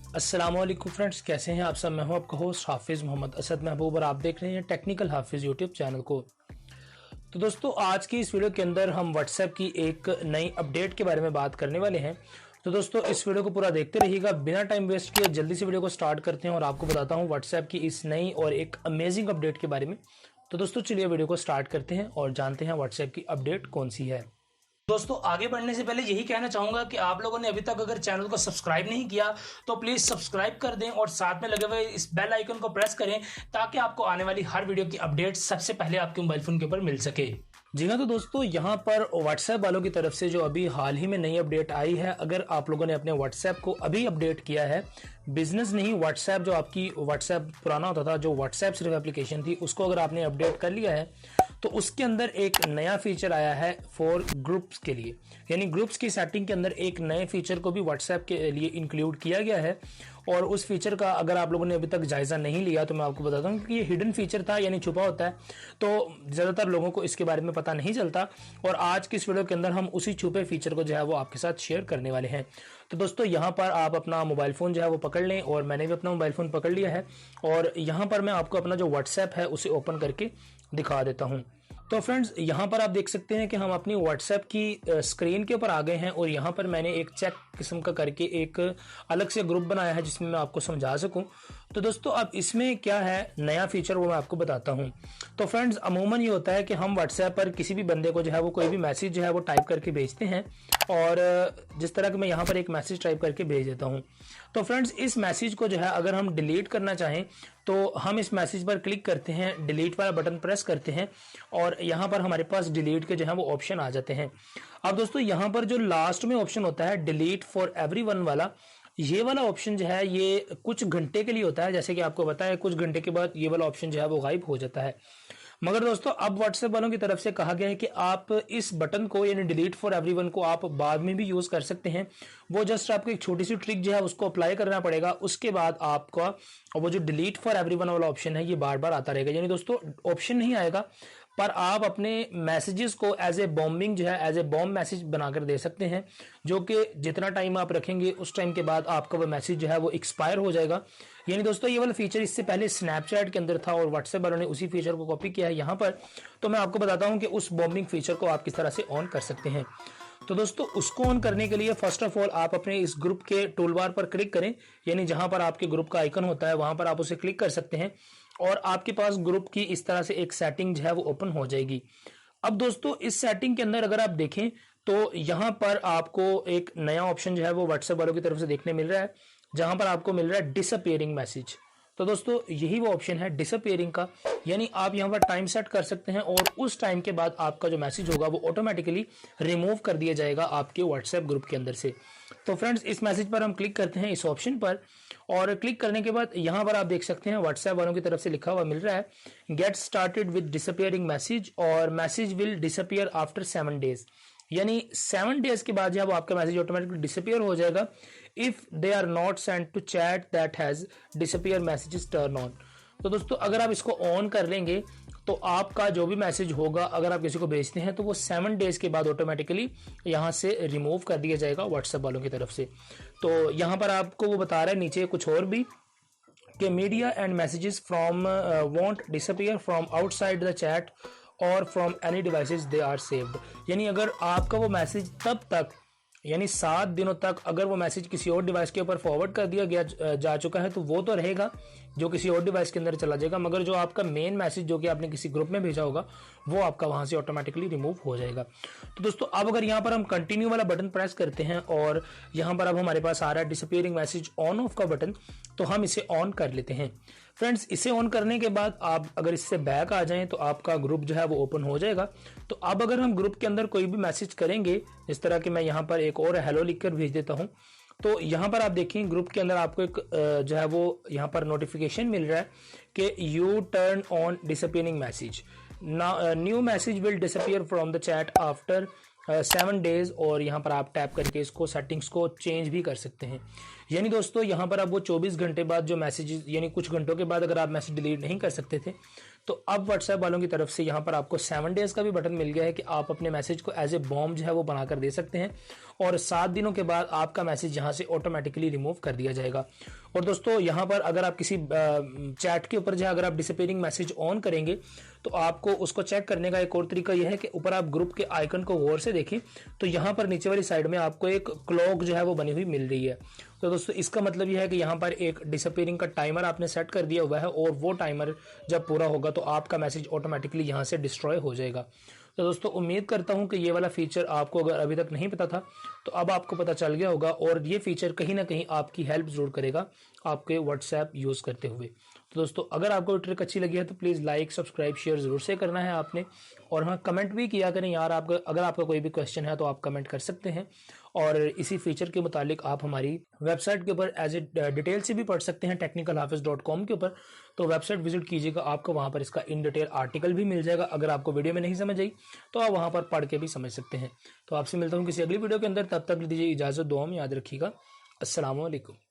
अस्सलामुअलैकुम फ्रेंड्स, कैसे हैं आप सब। मैं हूं आपका होस्ट हाफिज़ मोहम्मद असद महबूब और आप देख रहे हैं टेक्निकल हाफिज़ यूट्यूब चैनल को। तो दोस्तों, आज की इस वीडियो के अंदर हम व्हाट्सएप की एक नई अपडेट के बारे में बात करने वाले हैं। तो दोस्तों, इस वीडियो को पूरा देखते रहिएगा। बिना टाइम वेस्ट किए जल्दी से वीडियो को स्टार्ट करते हैं और आपको बताता हूँ व्हाट्सएप की इस नई और एक अमेजिंग अपडेट के बारे में। तो दोस्तों, चलिए वीडियो को स्टार्ट करते हैं और जानते हैं व्हाट्सएप की अपडेट कौन सी है। दोस्तों, आगे बढ़ने से पहले यही कहना चाहूंगा कि आप लोगों ने अभी तक अगर चैनल को सब्सक्राइब नहीं किया तो प्लीज सब्सक्राइब कर दें और साथ में लगे हुए इस बेल आइकन को प्रेस करें ताकि आपको आने वाली हर वीडियो की अपडेट सबसे पहले आपके मोबाइल फोन के ऊपर मिल सके। जी हाँ, तो दोस्तों यहाँ पर व्हाट्सएप वालों की तरफ से जो अभी हाल ही में नई अपडेट आई है, अगर आप लोगों ने अपने व्हाट्सएप को अभी अपडेट किया है, बिजनेस नहीं व्हाट्सएप, जो आपकी व्हाट्सएप पुराना होता था, जो व्हाट्सएप सिर्फ एप्लीकेशन थी, उसको अगर आपने अपडेट कर लिया है तो उसके अंदर एक नया फीचर आया है फॉर ग्रुप्स के लिए। यानी ग्रुप्स की सेटिंग के अंदर एक नए फीचर को भी व्हाट्सएप के लिए इंक्लूड किया गया है। और उस फीचर का अगर आप लोगों ने अभी तक जायजा नहीं लिया तो मैं आपको बताता हूँ कि ये हिडन फीचर था, यानी छुपा होता है, तो ज़्यादातर लोगों को इसके बारे में पता नहीं चलता। और आज की इस वीडियो के अंदर हम उसी छुपे फीचर को जो है वो आपके साथ शेयर करने वाले हैं। तो दोस्तों, यहाँ पर आप अपना मोबाइल फ़ोन जो है वो पकड़ लें, और मैंने भी अपना मोबाइल फ़ोन पकड़ लिया है और यहाँ पर मैं आपको अपना जो व्हाट्सएप है उसे ओपन करके दिखा देता हूँ। तो फ्रेंड्स, यहाँ पर आप देख सकते हैं कि हम अपनी व्हाट्सएप की स्क्रीन के ऊपर आ गए हैं और यहाँ पर मैंने एक चेक किस्म का करके एक अलग से ग्रुप बनाया है जिसमें मैं आपको समझा सकूं। तो दोस्तों, अब इसमें क्या है नया फीचर वो मैं आपको बताता हूं। तो फ्रेंड्स, अमूमन ये होता है कि हम व्हाट्सएप पर किसी भी बंदे को जो है वो कोई भी मैसेज जो है वो टाइप करके भेजते हैं, और जिस तरह कि मैं यहाँ पर एक मैसेज टाइप करके भेज देता हूँ। तो फ्रेंड्स, इस मैसेज को जो है अगर हम डिलीट करना चाहें तो हम इस मैसेज पर क्लिक करते हैं, डिलीट वाला बटन प्रेस करते हैं और यहाँ पर हमारे पास डिलीट के जो है वो ऑप्शन आ जाते हैं। अब दोस्तों, यहाँ पर जो लास्ट में ऑप्शन होता है डिलीट फॉर एवरीवन वाला, ये वाला ऑप्शन जो है ये कुछ घंटे के लिए होता है। जैसे कि आपको पता है, कुछ घंटे के बाद ये वाला ऑप्शन जो है वो गायब हो जाता है। मगर दोस्तों, अब व्हाट्सएप वालों की तरफ से कहा गया है कि आप इस बटन को, यानी डिलीट फॉर एवरीवन को, आप बाद में भी यूज कर सकते हैं। वो जस्ट आपको एक छोटी सी ट्रिक जो है उसको अप्लाई करना पड़ेगा, उसके बाद आपका वो जो डिलीट फॉर एवरीवन वाला ऑप्शन है ये बार बार आता रहेगा। यानी दोस्तों, ऑप्शन नहीं आएगा पर आप अपने मैसेजेस को एज ए बॉम्बिंग जो है, एज ए बॉम्ब मैसेज बनाकर दे सकते हैं, जो कि जितना टाइम आप रखेंगे उस टाइम के बाद आपका वो मैसेज जो है वो एक्सपायर हो जाएगा। यानी दोस्तों, ये वाला फीचर इससे पहले स्नैपचैट के अंदर था और व्हाट्सएप वालों ने उसी फीचर को कॉपी किया है यहाँ पर। तो मैं आपको बताता हूँ कि उस बॉम्बिंग फीचर को आप किस तरह से ऑन कर सकते हैं। तो दोस्तों, उसको ऑन करने के लिए फर्स्ट ऑफ ऑल आप अपने इस ग्रुप के टूल बार पर क्लिक करें, यानी जहां पर आपके ग्रुप का आइकन होता है वहां पर आप उसे क्लिक कर सकते हैं और आपके पास ग्रुप की इस तरह से एक सेटिंग जो है वो ओपन हो जाएगी। अब दोस्तों, इस सेटिंग के अंदर अगर आप देखें तो यहां पर आपको एक नया ऑप्शन जो है वो व्हाट्सएप वालों की तरफ से देखने मिल रहा है, जहां पर आपको मिल रहा है डिसअपीयरिंग मैसेज। तो दोस्तों, यही वो ऑप्शन है डिसअपीयरिंग का, यानी आप यहाँ पर टाइम सेट कर सकते हैं और उस टाइम के बाद आपका जो मैसेज होगा वो ऑटोमेटिकली रिमूव कर दिया जाएगा आपके व्हाट्सएप ग्रुप के अंदर से। तो फ्रेंड्स, इस मैसेज पर हम क्लिक करते हैं, इस ऑप्शन पर, और क्लिक करने के बाद यहाँ पर आप देख सकते हैं व्हाट्सएप वालों की तरफ से लिखा हुआ मिल रहा है get started with disappearing message, और message will disappear after 7 days. यानी 7 डेज के बाद जब आपका मैसेज ऑटोमेटिकली डिसअपीयर हो जाएगा if they are not send to chat that has disappear messages turn on. तो दोस्तों, अगर आप इसको ऑन कर लेंगे तो आपका जो भी मैसेज होगा अगर आप किसी को भेजते हैं तो वो 7 डेज के बाद ऑटोमेटिकली यहाँ से रिमूव कर दिया जाएगा व्हाट्सएप वालों की तरफ से। तो यहाँ पर आपको वो बता रहा है नीचे कुछ और भी कि media and messages from won't disappear from outside the chat और from any devices they are saved. यानी अगर आपका वो मैसेज तब तक, यानी 7 दिनों तक अगर वो मैसेज किसी और डिवाइस के ऊपर फॉरवर्ड कर दिया गया जा चुका है तो वो तो रहेगा, जो किसी और डिवाइस के अंदर चला जाएगा, मगर जो आपका मेन मैसेज जो कि आपने किसी ग्रुप में भेजा होगा वो आपका वहां से ऑटोमेटिकली रिमूव हो जाएगा। तो दोस्तों, अब अगर यहाँ पर हम कंटिन्यू वाला बटन प्रेस करते हैं और यहाँ पर अब हमारे पास आ रहा है डिसअपीयरिंग मैसेज ऑन ऑफ का बटन, तो हम इसे ऑन कर लेते हैं। फ्रेंड्स, इसे ऑन करने के बाद आप अगर इससे बैक आ जाएं तो आपका ग्रुप जो है वो ओपन हो जाएगा। तो अब अगर हम ग्रुप के अंदर कोई भी मैसेज करेंगे, जिस तरह कि मैं यहाँ पर एक और हेलो लिखकर भेज देता हूँ, तो यहाँ पर आप देखें ग्रुप के अंदर आपको एक जो है वो यहाँ पर नोटिफिकेशन मिल रहा है कि U turn on disappearing message, new message will disappear from the chat after 7 days, और यहाँ पर आप टैप करके इसको सेटिंग्स को चेंज भी कर सकते हैं। यानी दोस्तों, यहाँ पर आप वो 24 घंटे बाद जो मैसेज, यानी कुछ घंटों के बाद अगर आप मैसेज डिलीट नहीं कर सकते थे तो अब व्हाट्सएप वालों की तरफ से यहाँ पर आपको 7 डेज का भी बटन मिल गया है कि आप अपने मैसेज को एज ए बॉम्ब जो है वो बनाकर दे सकते हैं और 7 दिनों के बाद आपका मैसेज यहाँ से ऑटोमेटिकली रिमूव कर दिया जाएगा। और दोस्तों यहाँ पर अगर आप किसी चैट के ऊपर जो है अगर आप डिसअपीयरिंग मैसेज ऑन करेंगे तो आपको उसको चेक करने का एक और तरीका यह है कि ऊपर आप ग्रुप के आइकन को गौर से देखें तो यहाँ पर नीचे वाली साइड में आपको एक क्लॉक जो है वो बनी हुई मिल रही है। तो दोस्तों इसका मतलब यह है कि यहाँ पर एक डिसअपीयरिंग का टाइमर आपने सेट कर दिया हुआ है और वो टाइमर जब पूरा होगा तो आपका मैसेज ऑटोमेटिकली यहाँ से डिस्ट्रॉय हो जाएगा। तो दोस्तों उम्मीद करता हूँ कि ये वाला फीचर आपको अगर अभी तक नहीं पता था तो अब आपको पता चल गया होगा और ये फीचर कहीं ना कहीं आपकी हेल्प जरूर करेगा आपके व्हाट्सएप यूज़ करते हुए। तो दोस्तों अगर आपको ट्रिक अच्छी लगी है तो प्लीज़ लाइक सब्सक्राइब शेयर ज़रूर से करना है आपने, और हाँ कमेंट भी किया करें यार। आपका अगर आपका कोई भी क्वेश्चन है तो आप कमेंट कर सकते हैं और इसी फीचर के मुतालिक आप हमारी वेबसाइट के ऊपर एज ए डिटेल से भी पढ़ सकते हैं technicalhafiz.com के ऊपर। तो वेबसाइट विजिट कीजिएगा, आपको वहाँ पर इसका इन डिटेल आर्टिकल भी मिल जाएगा। अगर आपको वीडियो में नहीं समझ आई तो आप वहाँ पर पढ़ के भी समझ सकते हैं। तो आपसे मिलता हूँ किसी अगली वीडियो के अंदर, तब तक दीजिए इजाज़त, दुआ में याद रखिएगा। अस्सलाम वालेकुम।